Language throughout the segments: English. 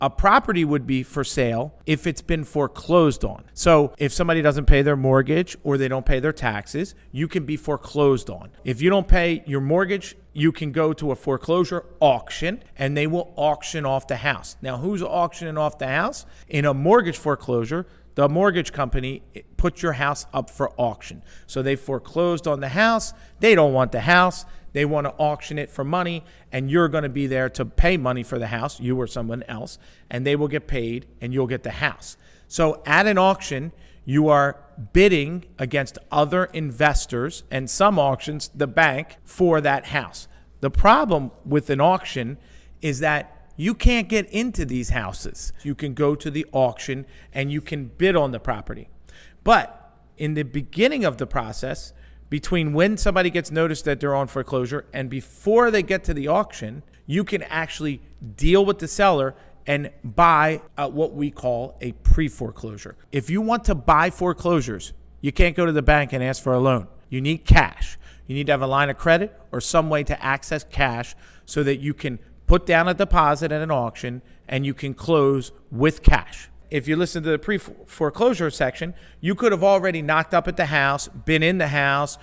A property would be for sale if it's been foreclosed on. So if somebody doesn't pay their mortgage or they don't pay their taxes, you can be foreclosed on. If you don't pay your mortgage, you can go to a foreclosure auction and they will auction off the house. Now, who's auctioning off the house? In a mortgage foreclosure, the mortgage company puts your house up for auction. So they foreclosed on the house. They don't want the house. They want to auction it for money, and you're going to be there to pay money for the house, you or someone else, and they will get paid, and you'll get the house. So at an auction, you are bidding against other investors, and some auctions, the bank, for that house. The problem with an auction is that you can't get into these houses. You can go to the auction, and you can bid on the property. But in the beginning of the process, between when somebody gets noticed that they're on foreclosure and before they get to the auction, you can actually deal with the seller and buy what we call a pre-foreclosure. If you want to buy foreclosures, you can't go to the bank and ask for a loan. You need cash. You need to have a line of credit or some way to access cash so that you can put down a deposit at an auction and you can close with cash. If you listen to the pre-foreclosure section, you could have already knocked up at the house, been in the house,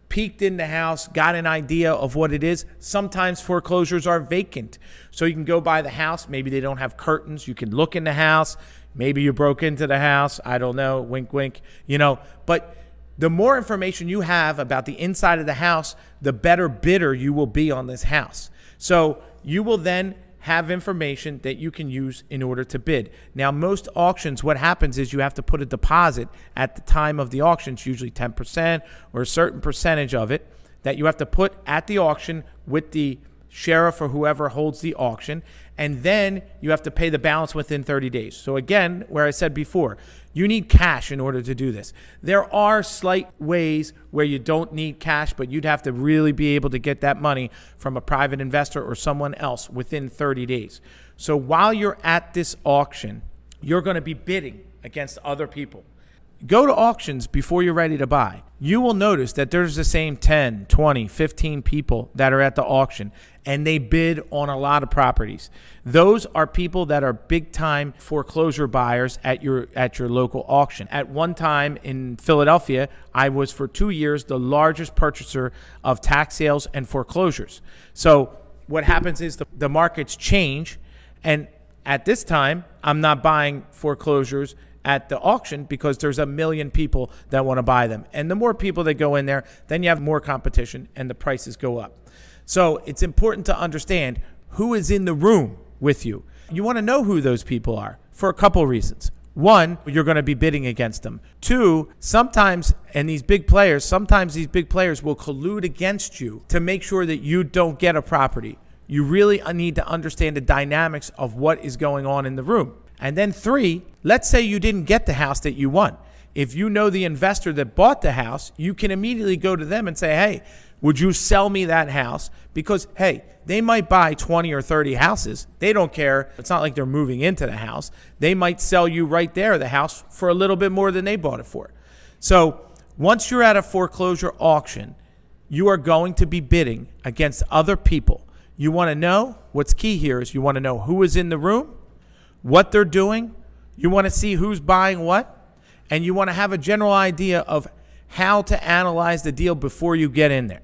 peeked in the house, got an idea of what it is. Sometimes foreclosures are vacant. So you can go by the house. Maybe they don't have curtains. You can look in the house. Maybe you broke into the house. I don't know. Wink, wink. But the more information you have about the inside of the house, the better bidder you will be on this house. So you will then have information that you can use in order to bid. Now, most auctions, what happens is you have to put a deposit at the time of the auction. It's usually 10% or a certain percentage of it that you have to put at the auction with the sheriff or whoever holds the auction, and then you have to pay the balance within 30 days. So again, where I said before, you need cash in order to do this. There are slight ways where you don't need cash, but you'd have to really be able to get that money from a private investor or someone else within 30 days. So while you're at this auction, you're going to be bidding against other people. Go to auctions before you're ready to buy. You will notice that there's the same 10, 20, 15 people that are at the auction, and they bid on a lot of properties. Those are people that are big-time foreclosure buyers at your local auction. At one time in Philadelphia, I was for 2 years the largest purchaser of tax sales and foreclosures. So what happens is the markets change, and at this time, I'm not buying foreclosures at the auction because there's a million people that want to buy them. And the more people that go in there, then you have more competition and the prices go up. So it's important to understand who is in the room with you. You want to know who those people are for a couple reasons. One, you're going to be bidding against them. Two, sometimes these big players will collude against you to make sure that you don't get a property. You really need to understand the dynamics of what is going on in the room. And then three, let's say you didn't get the house that you want. If you know the investor that bought the house, you can immediately go to them and say, hey, would you sell me that house? Because, hey, they might buy 20 or 30 houses. They don't care. It's not like they're moving into the house. They might sell you right there the house for a little bit more than they bought it for. So once you're at a foreclosure auction, you are going to be bidding against other people. You want to know, what's key here is you want to know who is in the room, what they're doing. You want to see who's buying what, and you want to have a general idea of how to analyze the deal before you get in there.